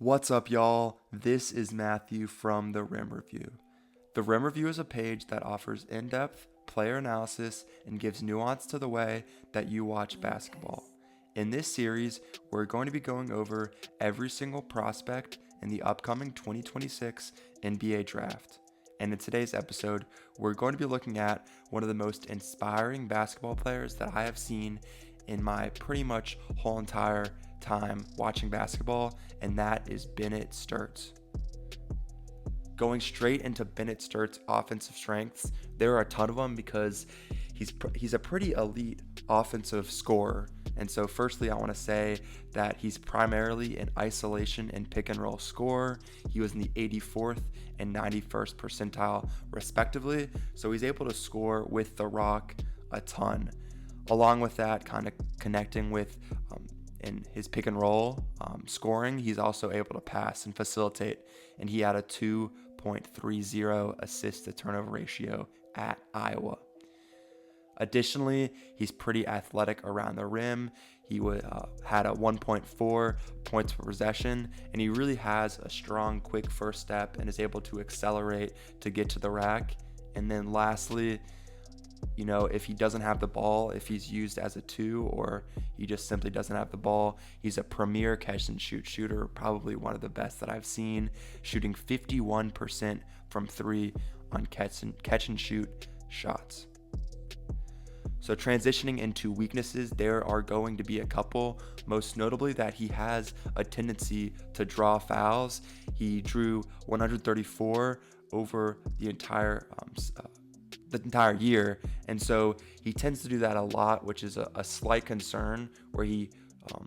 What's up, y'all? This is Matthew from the Rim Review. The Rim Review is a page that offers in-depth player analysis and gives nuance to the way that you watch basketball. In this series, we're going to be going over every single prospect in the upcoming 2026 NBA Draft. And in today's episode, we're going to be looking at one of the most inspiring basketball players that I have seen in my pretty much whole entire time watching basketball, and that is Bennett Stirtz. Going straight into Bennett Stirtz's offensive strengths, there are a ton of them because he's a pretty elite offensive scorer. And so firstly, I want to say that he's primarily an isolation and pick and roll scorer. He was in the 84th and 91st percentile respectively, so he's able to score with the rock a ton. Along with that, kind of connecting with in his pick and roll scoring, he's also able to pass and facilitate, and he had a 2.30 assist to turnover ratio at Iowa. Additionally, he's pretty athletic around the rim. He had a 1.4 points per possession, and he really has a strong, quick first step and is able to accelerate to get to the rack. And then lastly, if he doesn't have the ball, if he's used as a two or he just simply doesn't have the ball, he's a premier catch and shoot shooter, probably one of the best that I've seen, shooting 51% from three on catch and shoot shots. So transitioning into weaknesses, there are going to be a couple, most notably that he has a tendency to draw fouls. He drew 134 over the entire year, and so he tends to do that a lot, which is a slight concern where he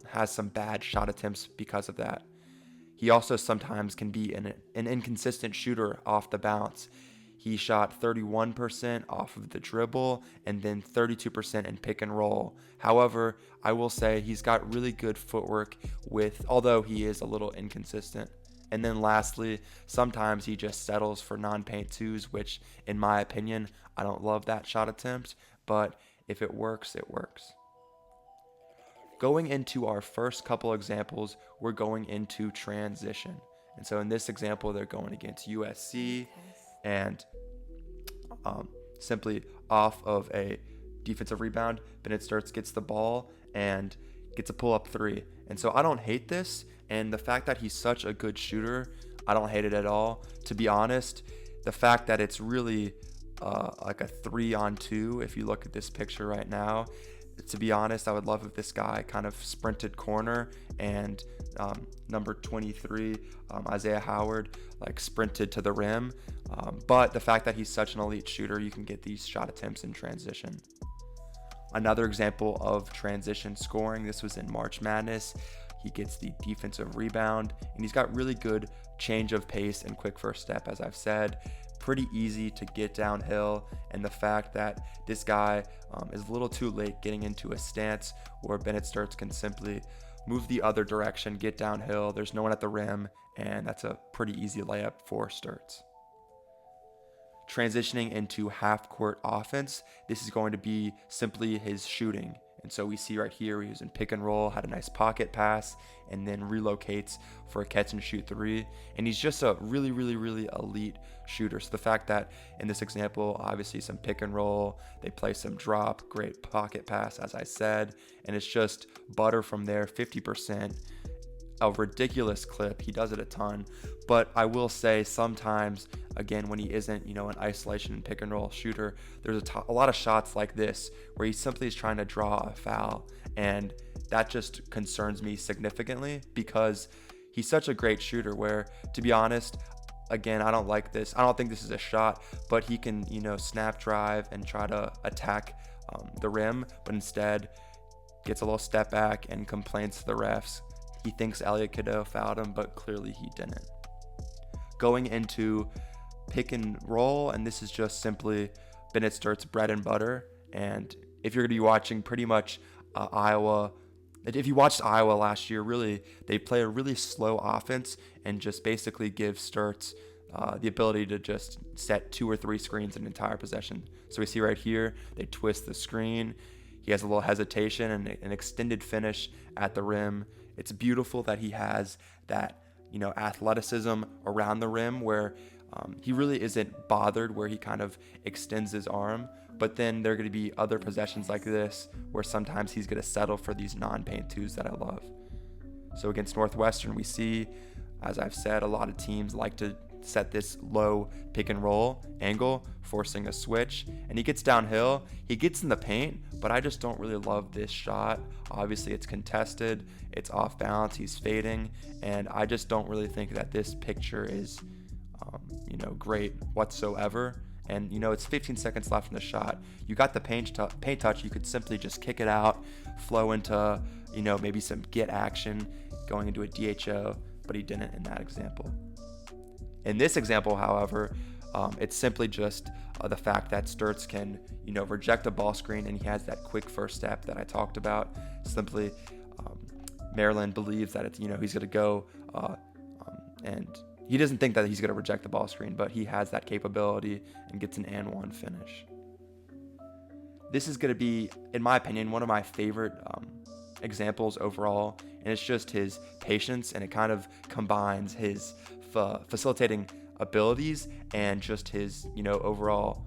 has some bad shot attempts because of that. He also sometimes can be an inconsistent shooter off the bounce. He shot 31% off of the dribble and then 32% in pick and roll. However, I will say he's got really good footwork although he is a little inconsistent. And then lastly, sometimes he just settles for non-paint twos, which in my opinion, I don't love that shot attempt, but if it works, it works. Going into our first couple examples, we're going into transition. And so in this example, they're going against USC, and simply off of a defensive rebound, Bennett Stirtz gets the ball and gets a pull-up three. And so I don't hate this, and the fact that he's such a good shooter, I don't hate it at all. To be honest, the fact that it's really like a 3-on-2, if you look at this picture right now, to be honest, I would love if this guy kind of sprinted corner and number 23, Isaiah Howard, like sprinted to the rim. But the fact that he's such an elite shooter, you can get these shot attempts in transition. Another example of transition scoring, this was in March Madness. He gets the defensive rebound, and he's got really good change of pace and quick first step, as I've said. Pretty easy to get downhill, and the fact that this guy is a little too late getting into a stance where Bennett Stirtz can simply move the other direction, get downhill, there's no one at the rim, and that's a pretty easy layup for Stirtz. Transitioning into half-court offense, this is going to be simply his shooting. And so we see right here, he was in pick and roll, had a nice pocket pass, and then relocates for a catch and shoot three. And he's just a really, really, really elite shooter. So the fact that in this example, obviously some pick and roll, they play some drop, great pocket pass, as I said, and it's just butter from there, 50%. A ridiculous clip. He does it a ton, but I will say sometimes, again, when he isn't, an isolation and pick and roll shooter, there's a lot of shots like this where he simply is trying to draw a foul, and that just concerns me significantly because he's such a great shooter where, to be honest, again, I don't like this. I don't think this is a shot, but he can, snap drive and try to attack the rim, but instead gets a little step back and complains to the refs. He thinks Elliot Cadeau fouled him, but clearly he didn't. Going into pick and roll, and this is just simply Bennett Stirtz's bread and butter. And if you're going to be watching pretty much Iowa, if you watched Iowa last year, really, they play a really slow offense and just basically give Stirtz the ability to just set 2 or 3 screens an entire possession. So we see right here, they twist the screen. He has a little hesitation and an extended finish at the rim. It's beautiful that he has that, athleticism around the rim where he really isn't bothered, where he kind of extends his arm. But then there are going to be other possessions like this where sometimes he's going to settle for these non-paint twos that I love. So against Northwestern, we see, as I've said, a lot of teams like to set this low pick and roll angle, forcing a switch, and he gets downhill, he gets in the paint, but I just don't really love this shot. Obviously it's contested, it's off balance, he's fading, and I just don't really think that this picture is great whatsoever. And it's 15 seconds left in the shot. You got the paint touch, you could simply just kick it out, flow into maybe some get action going into a DHO, but he didn't in that example. In this example, however, it's simply just the fact that Stirtz can, reject a ball screen, and he has that quick first step that I talked about. Simply, Maryland believes that he's going to go, and he doesn't think that he's going to reject the ball screen, but he has that capability and gets an and one finish. This is going to be, in my opinion, one of my favorite examples overall, and it's just his patience, and it kind of combines his facilitating abilities and just his overall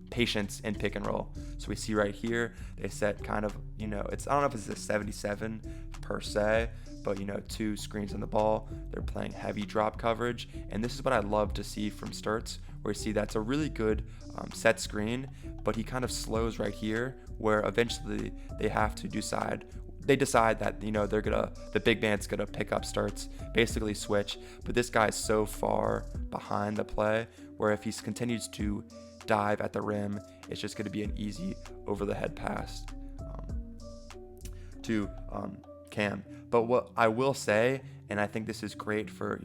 patience in pick and roll. So we see right here they set kind of it's, I don't know if it's a 77 per se, but 2 screens on the ball. They're playing heavy drop coverage, and this is what I love to see from Stirtz, where you see that's a really good set screen, but he kind of slows right here, where eventually they have to decide that the big man's gonna pick up Stirtz, basically switch, but this guy's so far behind the play where if he continues to dive at the rim, it's just gonna be an easy over the head pass to Cam. But what I will say, and I think this is great for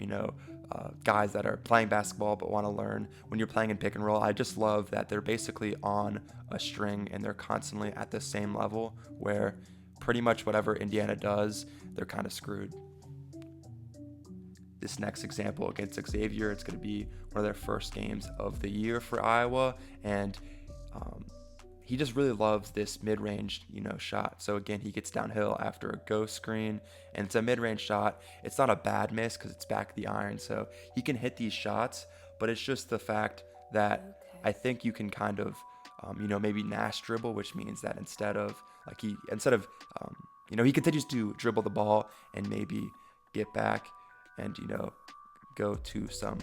guys that are playing basketball but want to learn, when you're playing in pick and roll, I just love that they're basically on a string and they're constantly at the same level, where pretty much whatever Indiana does, they're kind of screwed. This next example against Xavier, it's going to be one of their first games of the year for Iowa, and he just really loves this mid-range shot. So again, he gets downhill after a ghost screen, and it's a mid-range shot. It's not a bad miss because it's back of the iron, so he can hit these shots, but it's just the fact that I think you can kind of maybe Nash dribble, which means that instead of he continues to dribble the ball and maybe get back and go to some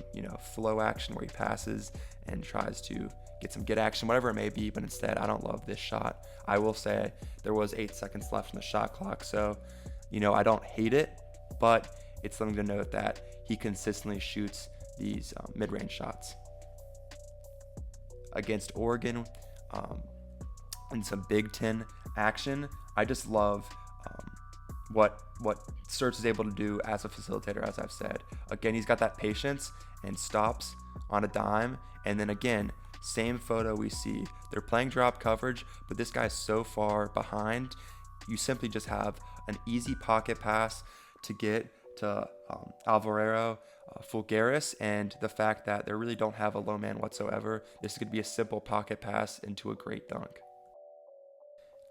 flow action where he passes and tries to get some get action, whatever it may be. But instead, I don't love this shot. I will say there was 8 seconds left in the shot clock, so I don't hate it, but it's something to note that he consistently shoots these mid-range shots. Against Oregon, in some Big Ten action, I just love what Stirtz is able to do as a facilitator, as I've said. Again, he's got that patience and stops on a dime, and then again, same photo we see. They're playing drop coverage, but this guy's so far behind, you simply just have an easy pocket pass to get to Alvarado Fulgaris, and the fact that they really don't have a low man whatsoever, this is going to be a simple pocket pass into a great dunk.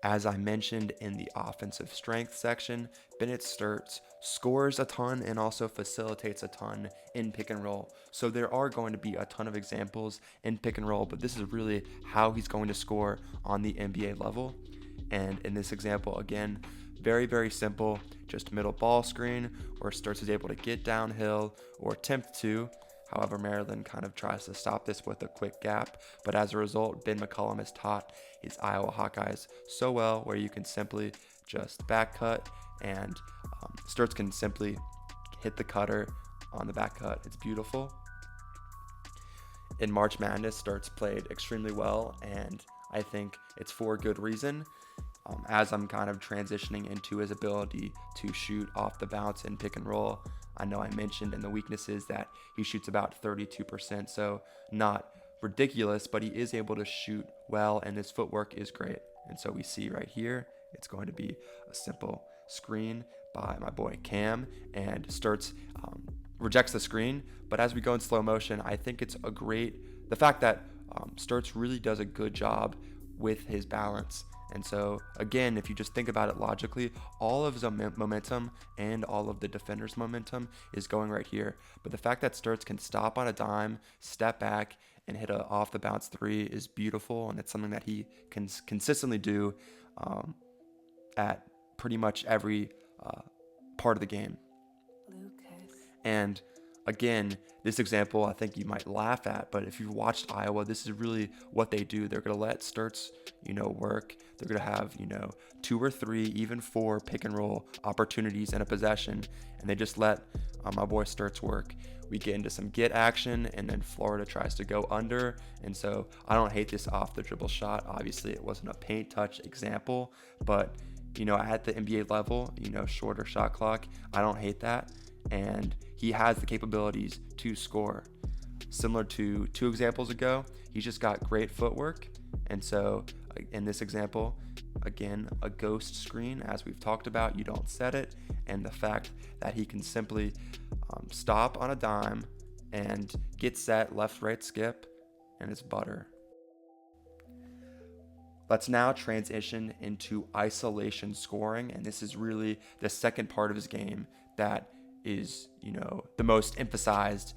As I mentioned in the offensive strength section, Bennett Stirtz scores a ton and also facilitates a ton in pick and roll. So there are going to be a ton of examples in pick and roll, but this is really how he's going to score on the NBA level. And in this example, again, very, very simple, just middle ball screen where Stirtz is able to get downhill or attempt to. However, Maryland kind of tries to stop this with a quick gap, but as a result, Ben McCollum has taught his Iowa Hawkeyes so well, where you can simply just back cut, and Stirtz can simply hit the cutter on the back cut. It's beautiful. In March Madness, Stirtz played extremely well, and I think it's for good reason. As I'm kind of transitioning into his ability to shoot off the bounce and pick and roll, I know I mentioned in the weaknesses that he shoots about 32%, so not ridiculous, but he is able to shoot well, and his footwork is great. And so we see right here, it's going to be a simple screen by my boy Cam, and Stirtz rejects the screen. But as we go in slow motion, I think it's the fact that Stirtz really does a good job with his balance And so, again, if you just think about it logically, all of the momentum and all of the defender's momentum is going right here. But the fact that Stirtz can stop on a dime, step back, and hit a off the bounce three is beautiful, and it's something that he can consistently do at pretty much every part of the game. And again, this example I think you might laugh at, but if you've watched Iowa, this is really what they do. They're going to let Stirtz, work. They're going to have, 2 or 3, even 4 pick and roll opportunities in a possession, and they just let my boy Stirtz work. We get into some get action, and then Florida tries to go under, and so I don't hate this off the dribble shot. Obviously, it wasn't a paint touch example, but, at the NBA level, shorter shot clock, I don't hate that. And he has the capabilities to score. Similar to 2 examples ago, he's just got great footwork. And so in this example, again, a ghost screen, as we've talked about, you don't set it. And the fact that he can simply stop on a dime and get set, left, right, skip, and it's butter. Let's now transition into isolation scoring. And this is really the second part of his game that is, the most emphasized,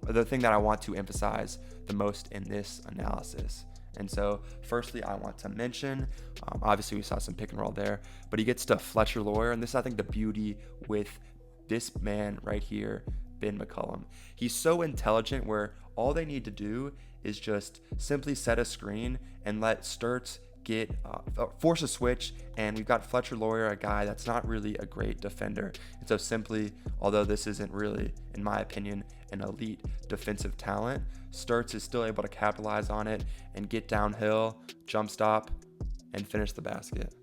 the thing that I want to emphasize the most in this analysis. And so, firstly, I want to mention, obviously we saw some pick and roll there, but he gets to Fletcher Lawyer, and this is, I think, the beauty with this man right here, Ben McCollum. He's so intelligent where all they need to do is just simply set a screen and let Stirtz force a switch, and we've got Fletcher Lawyer, a guy that's not really a great defender. And so simply, although this isn't really, in my opinion, an elite defensive talent, Stirtz is still able to capitalize on it and get downhill, jump stop, and finish the basket.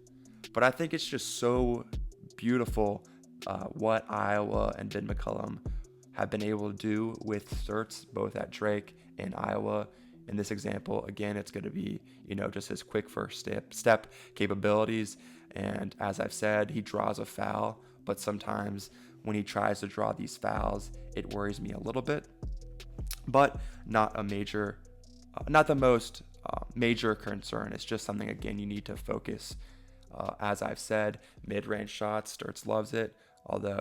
But I think it's just so beautiful what Iowa and Ben McCollum have been able to do with Stirtz, both at Drake and Iowa. In this example, again, it's going to be, just his quick first step capabilities. And as I've said, he draws a foul, but sometimes when he tries to draw these fouls, it worries me a little bit, but not the most major concern. It's just something, again, you need to focus. As I've said, mid-range shots, Stirtz loves it, although,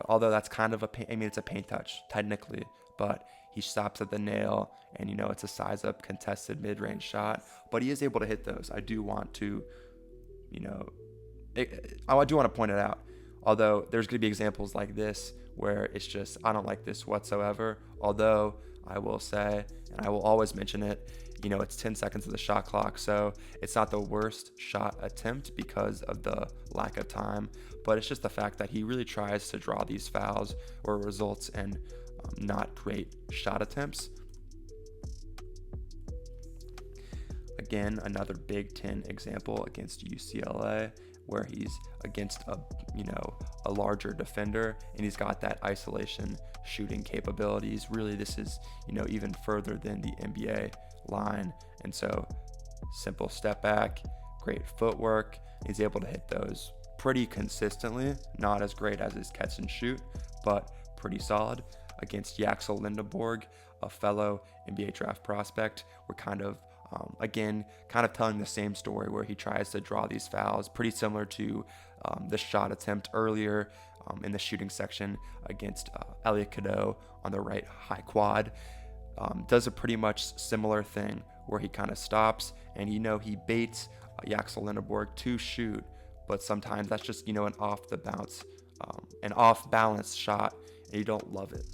although that's kind of it's a paint touch technically, but he stops at the nail, and it's a size up contested mid-range shot, but he is able to hit those. I do want to point it out, although there's going to be examples like this where it's just, I don't like this whatsoever. Although I will say, and I will always mention it, it's 10 seconds of the shot clock, so it's not the worst shot attempt because of the lack of time, but it's just the fact that he really tries to draw these fouls or results in not great shot attempts. Again, another Big Ten example against UCLA, where he's against a larger defender, and he's got that isolation shooting capabilities. Really, this is even further than the NBA line, and so simple step back, great footwork. He's able to hit those pretty consistently, not as great as his catch and shoot, but pretty solid. Against Yaxel Lindeborg, a fellow NBA draft prospect, we're kind of telling the same story where he tries to draw these fouls, pretty similar to the shot attempt earlier in the shooting section against Elliot Cadeau on the right high quad. Does a pretty much similar thing where he kind of stops and he baits Yaxel Lindeborg to shoot, but sometimes that's just an off the bounce, an off balance shot, and you don't love it.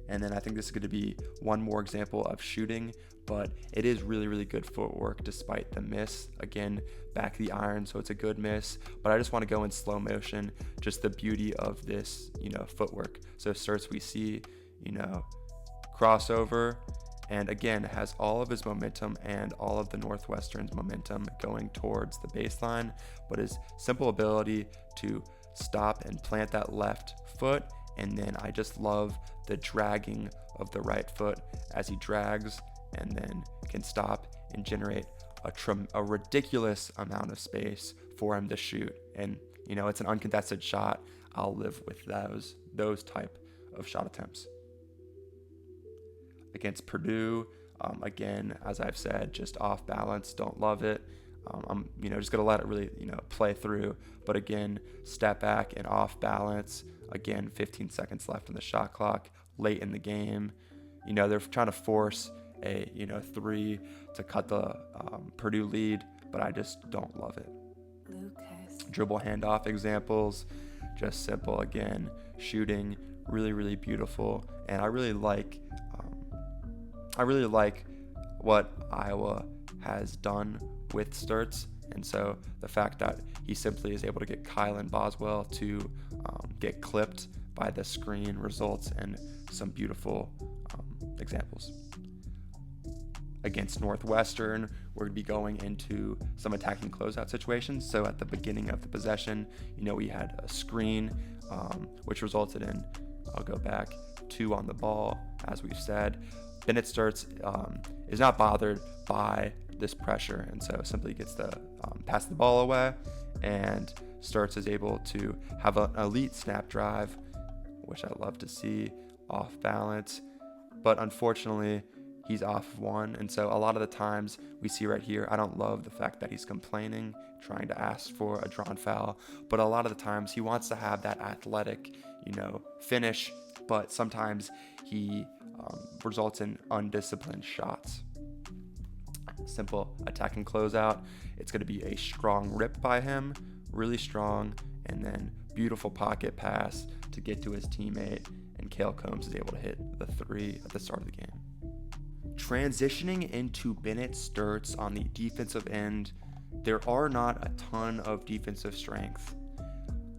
And then I think this is going to be one more example of shooting, but it is really, really good footwork despite the miss. Again, back the iron, so it's a good miss, but I just want to go in slow motion, just the beauty of this, footwork. So Stirtz, we see, crossover, and again, has all of his momentum and all of the Northwestern's momentum going towards the baseline, but his simple ability to stop and plant that left foot. And then I just love the dragging of the right foot as he drags and then can stop and generate a ridiculous amount of space for him to shoot. And, it's an uncontested shot. I'll live with those type of shot attempts. Against Purdue, Again, as I've said, just off balance, don't love it. I'm just gonna let it really play through. But again, step back and off balance. Again, 15 seconds left on the shot clock, late in the game. They're trying to force a 3 to cut the Purdue lead, but I just don't love it. Lucas. Dribble handoff examples, just simple. Again, shooting, really, really beautiful, and I really like what Iowa has done with Stirtz, and so the fact that he simply is able to get Kylan Boswell to get clipped by the screen results in some beautiful examples. Against Northwestern, we're going to be going into some attacking closeout situations. So at the beginning of the possession, we had a screen, which resulted in, I'll go back, 2 on the ball, as we've said. Bennett Stirtz is not bothered by this pressure, and so simply gets to pass the ball away, and Stirtz is able to have an elite snap drive, which I love to see, off balance, but unfortunately he's off one, and so a lot of the times we see right here, I don't love the fact that he's complaining, trying to ask for a drawn foul, but a lot of the times he wants to have that athletic, finish, but sometimes he results in undisciplined shots. Simple attacking closeout. It's going to be a strong rip by him, really strong, and then beautiful pocket pass to get to his teammate, and Cale Combs is able to hit the 3 at the start of the game. Transitioning into Bennett Stirtz on the defensive end, there are not a ton of defensive strength.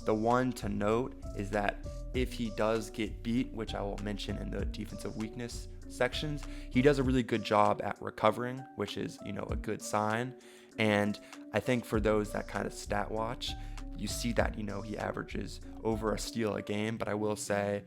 The one to note is that if he does get beat, which I will mention in the defensive weakness sections, he does a really good job at recovering, which is, a good sign. And I think for those that kind of stat watch, you see that, he averages over a steal a game. But I will say,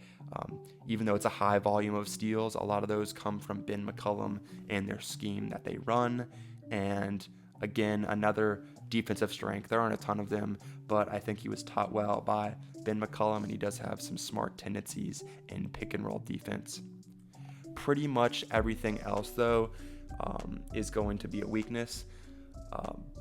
even though it's a high volume of steals, a lot of those come from Ben McCollum and their scheme that they run. And again, another defensive strength. There aren't a ton of them, but I think he was taught well by Ben McCollum, and he does have some smart tendencies in pick and roll defense. Pretty much everything else, though, is going to be a weakness.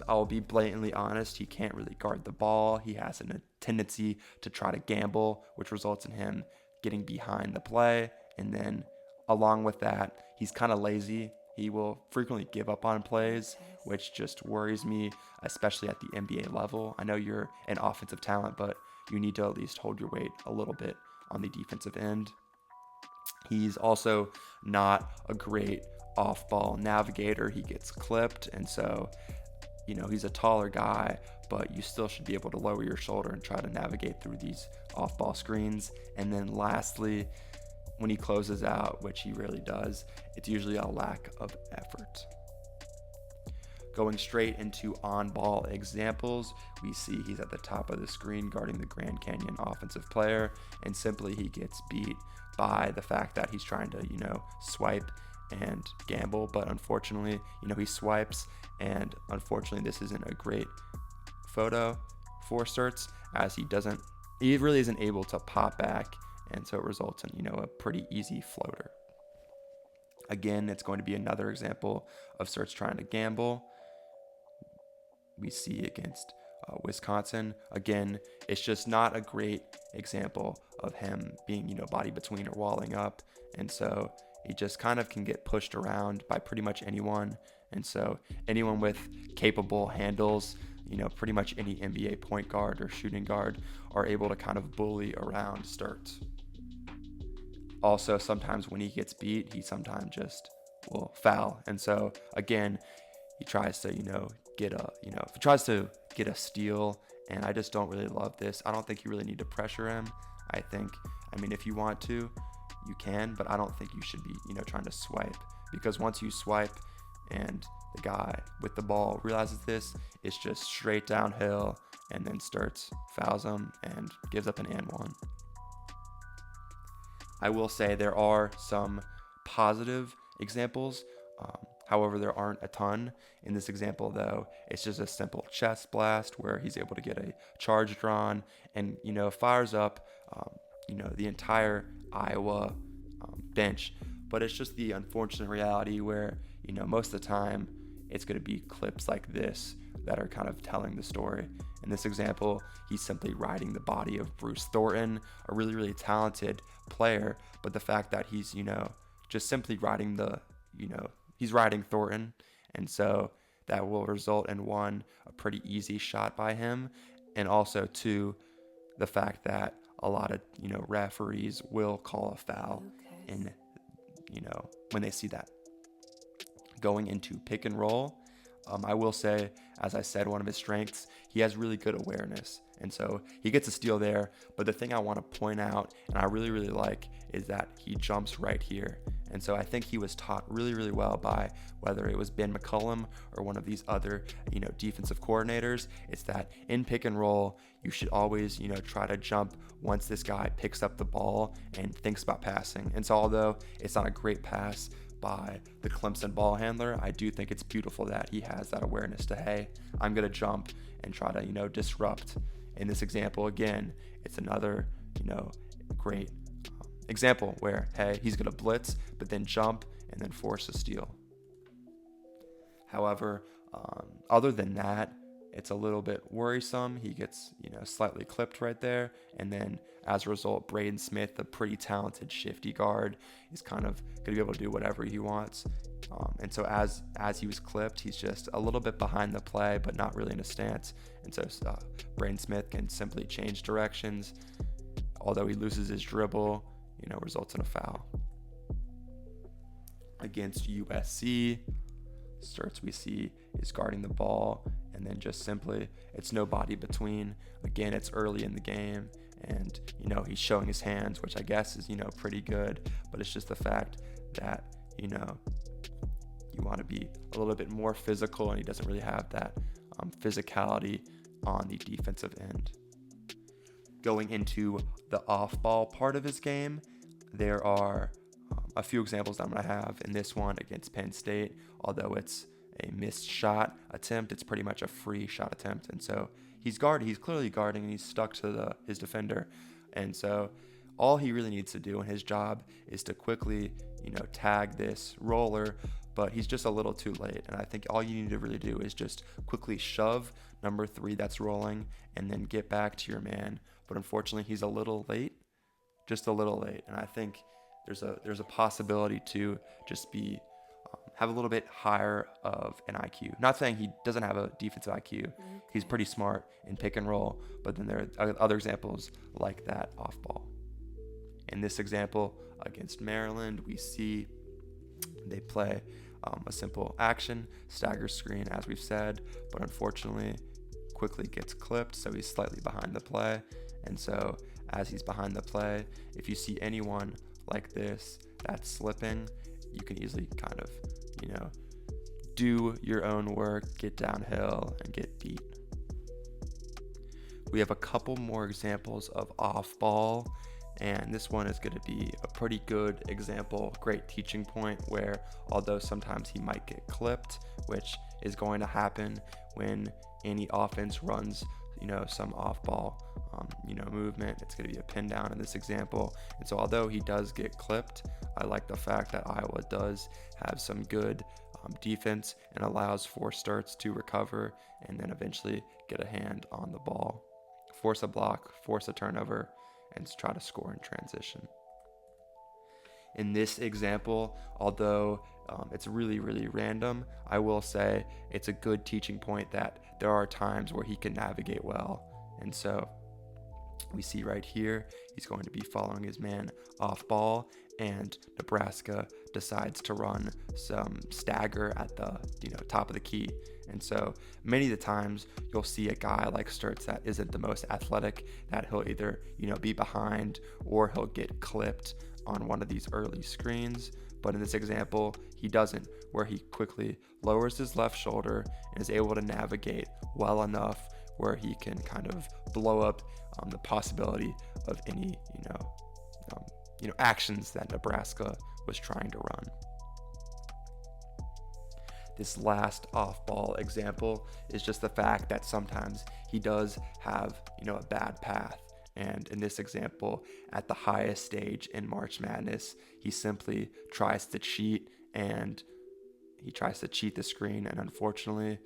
I'll be blatantly honest, he can't really guard the ball. He has a tendency to try to gamble, which results in him getting behind the play. And then along with that, he's kind of lazy. He will frequently give up on plays, which just worries me, especially at the NBA level. I know you're an offensive talent, but you need to at least hold your weight a little bit on the defensive end. He's also not a great off-ball navigator. He gets clipped, and so, he's a taller guy, but you still should be able to lower your shoulder and try to navigate through these off-ball screens. And then lastly, when he closes out, which he rarely does, it's usually a lack of effort. Going straight into on-ball examples, we see he's at the top of the screen guarding the Grand Canyon offensive player, and simply he gets beat by the fact that he's trying to, swipe and gamble, but unfortunately, he swipes, and unfortunately this isn't a great photo for Stirtz, as he really isn't able to pop back, and so it results in, a pretty easy floater. Again, it's going to be another example of Stirtz trying to gamble. We see against Wisconsin. Again, it's just not a great example of him being, body between or walling up. And so he just kind of can get pushed around by pretty much anyone. And so anyone with capable handles, pretty much any NBA point guard or shooting guard are able to kind of bully around Stirtz. Also, sometimes when he gets beat, he sometimes just will foul. And so again, he tries to, get a steal, and I just don't really love this. I don't think you really need to pressure him. If you want to, you can, but I don't think you should be, trying to swipe, because once you swipe and the guy with the ball realizes this, it's just straight downhill, and then Stirtz fouls him and gives up an and one. I will say there are some positive examples. However, there aren't a ton. In this example, though, it's just a simple chest blast where he's able to get a charge drawn and, fires up, the entire Iowa bench. But it's just the unfortunate reality where, most of the time it's going to be clips like this that are kind of telling the story. In this example, he's simply riding the body of Bruce Thornton, a really, really talented player. But the fact that he's, just simply riding he's riding Thornton. And so that will result in one, a pretty easy shot by him. And also two, the fact that a lot of, referees will call a foul in, when they see that. Going into pick and roll, I will say, as I said, one of his strengths, he has really good awareness. And so he gets a steal there. But the thing I want to point out, and I really, really like, is that he jumps right here. And so I think he was taught really, really well by whether it was Ben McCullum or one of these other, defensive coordinators. It's that in pick and roll, you should always, try to jump once this guy picks up the ball and thinks about passing. And so although it's not a great pass by the Clemson ball handler, I do think it's beautiful that he has that awareness to, hey, I'm going to jump and try to, disrupt. In this example, again, it's another, great example where, hey, he's going to blitz, but then jump and then force a steal. However, other than that, it's a little bit worrisome. He gets, slightly clipped right there. And then as a result, Braden Smith, a pretty talented shifty guard, is kind of going to be able to do whatever he wants. And so as he was clipped, he's just a little bit behind the play, but not really in a stance. And so Braden Smith can simply change directions. Although he loses his dribble, results in a foul. Against USC, Stirtz we see is guarding the ball, and then just simply it's no body between. Again, it's early in the game, and he's showing his hands, which I guess is pretty good, but it's just the fact that you want to be a little bit more physical, and he doesn't really have that physicality on the defensive end. Going into the off-ball part of his game, there are a few examples that I'm going to have in this one against Penn State. Although it's a missed shot attempt, it's pretty much a free shot attempt. And so he's clearly guarding, and he's stuck to his defender. And so all he really needs to do in his job is to quickly, tag this roller, but he's just a little too late. And I think all you need to really do is just quickly shove number 3 that's rolling and then get back to your man. But unfortunately, he's a little late, just a little late. And I think there's a possibility to just be have a little bit higher of an IQ. Not saying he doesn't have a defensive IQ. He's pretty smart in pick and roll, but then there are other examples like that off ball. In this example against Maryland, we see they play a simple action, stagger screen, as we've said, but unfortunately quickly gets clipped, so he's slightly behind the play. And so as he's behind the play, if you see anyone like this that's slipping, you can easily kind of, do your own work, get downhill, and get beat. We have a couple more examples of off ball, and this one is going to be a pretty good example, great teaching point, where although sometimes he might get clipped, which is going to happen when any offense runs some off ball movement, it's going to be a pin down in this example. And so although he does get clipped, I like the fact that Iowa does have some good defense and allows for Stirtz to recover and then eventually get a hand on the ball, force a block, force a turnover, and try to score in transition. In this example, although it's really, really random, I will say it's a good teaching point that there are times where he can navigate well. And so we see right here, he's going to be following his man off ball, and Nebraska decides to run some stagger at the top of the key. And so many of the times you'll see a guy like Stirtz that isn't the most athletic, that he'll either be behind or he'll get clipped on one of these early screens. But in this example, he doesn't, where he quickly lowers his left shoulder and is able to navigate well enough where he can kind of blow up the possibility of any actions that Nebraska was trying to run. This last off-ball example is just the fact that sometimes he does have a bad path, And in this example, at the highest stage in March Madness, he simply tries to cheat, and he tries to cheat the screen. And unfortunately,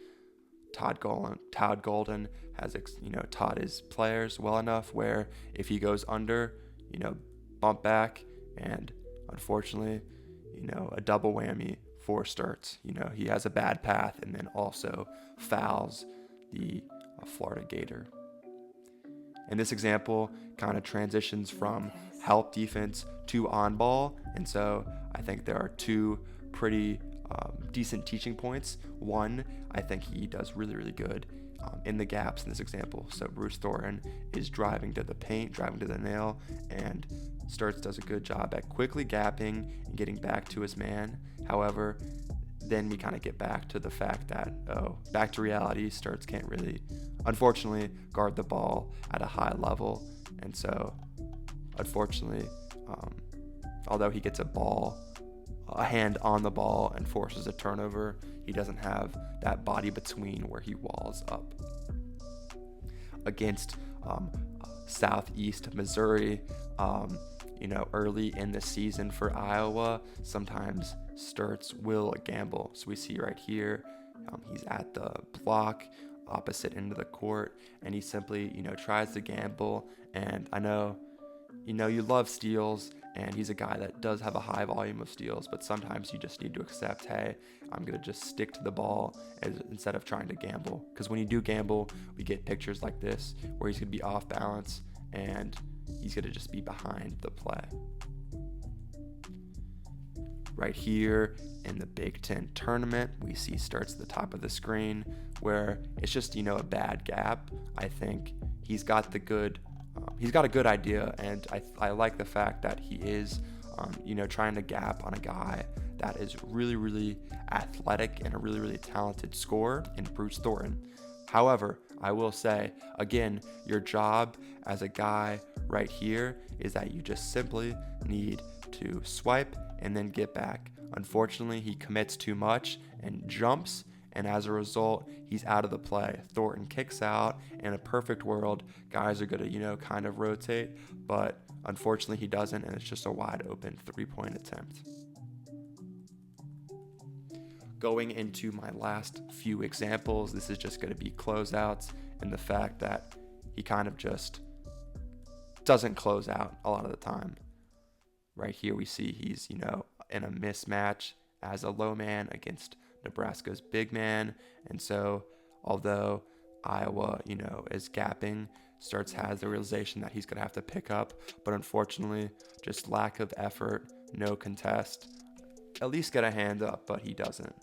Todd Golden has, taught his players well enough where if he goes under, bump back, and unfortunately, a double whammy for Stirtz. He has a bad path and then also fouls the Florida Gator. And this example kind of transitions from help defense to on ball. And so I think there are two pretty decent teaching points. One, I think he does really, really good in the gaps in this example. So Bruce Thornton is driving to the paint, driving to the nail, and Stirtz does a good job at quickly gapping and getting back to his man. However, then we kind of get back to the fact that, back to reality, Stirtz can't really, unfortunately, guard the ball at a high level. And so, unfortunately, although he gets a hand on the ball and forces a turnover, he doesn't have that body between where he walls up. Against Southeast Missouri, early in the season for Iowa, sometimes Stirtz will gamble. So we see right here, he's at the block, opposite end of the court, and he simply, tries to gamble. And I know, you love steals, and he's a guy that does have a high volume of steals, but sometimes you just need to accept, hey, I'm going to just stick to the ball instead of trying to gamble. Because when you do gamble, we get pictures like this where he's going to be off balance and he's going to just be behind the play. Right here in the Big Ten tournament, we see Stirtz at the top of the screen where it's just, a bad gap. I think he's got a good idea, and I like the fact that he is, trying to gap on a guy that is really, really athletic and a really, really talented scorer in Bruce Thornton. However, I will say, again, your job as a guy right here is that you just simply need to swipe and then get back. Unfortunately, he commits too much and jumps, and as a result, he's out of the play. Thornton kicks out. In a perfect world, guys are going to, kind of rotate, but unfortunately he doesn't, and it's just a wide open 3-point attempt. Going into my last few examples, this is just going to be closeouts, and the fact that he kind of just doesn't close out a lot of the time. Right here we see he's, in a mismatch as a low man against Nebraska's big man. And so although Iowa, is gapping, Stirtz has the realization that he's going to have to pick up, but unfortunately just lack of effort, no contest, at least get a hand up, but he doesn't.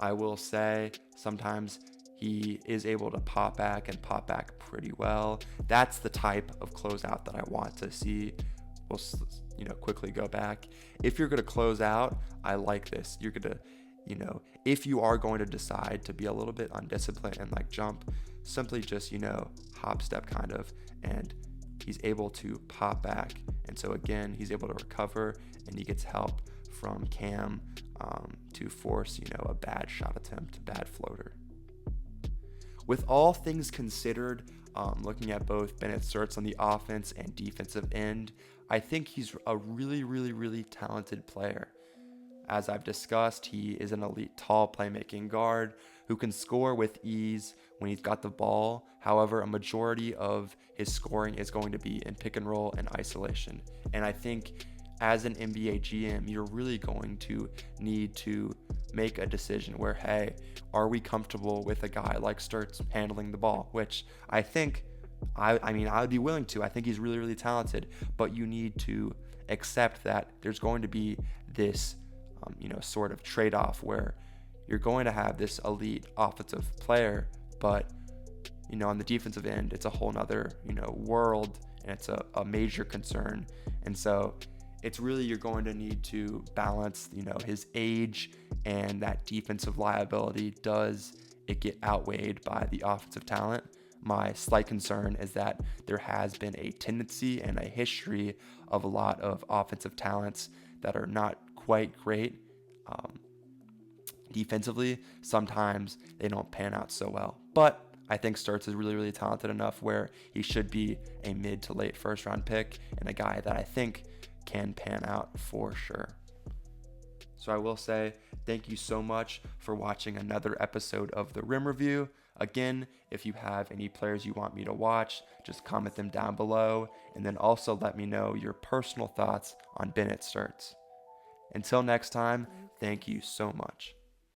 I will say sometimes he is able to pop back pretty well. That's the type of closeout that I want to see. We'll, quickly go back. If you're going to close out, I like this. You're going to, if you are going to decide to be a little bit undisciplined and jump, simply just, hop step kind of, and he's able to pop back. And so again, he's able to recover, and he gets help from Cam to force, a bad shot attempt, bad floater. With all things considered, looking at both Bennett Stirtz on the offense and defensive end, I think he's a really, really, really talented player. As I've discussed, he is an elite tall playmaking guard who can score with ease when he's got the ball. However, a majority of his scoring is going to be in pick and roll and isolation. And I think as an NBA GM, you're really going to need to make a decision where, hey, are we comfortable with a guy like Stirtz handling the ball? Which I think, I'd be willing to. I think he's really, really talented, but you need to accept that there's going to be this, sort of trade-off where you're going to have this elite offensive player, but, on the defensive end, it's a whole nother, world, and it's a major concern. And so it's really, you're going to need to balance, his age and that defensive liability. Does it get outweighed by the offensive talent? My slight concern is that there has been a tendency and a history of a lot of offensive talents that are not quite great defensively. Sometimes they don't pan out so well. But I think Stirtz is really, really talented enough where he should be a mid to late first round pick and a guy that I think can pan out for sure. So I will say thank you so much for watching another episode of the Rim Review. Again, if you have any players you want me to watch, just comment them down below, and then also let me know your personal thoughts on Bennett Stirtz. Until next time, thank you so much.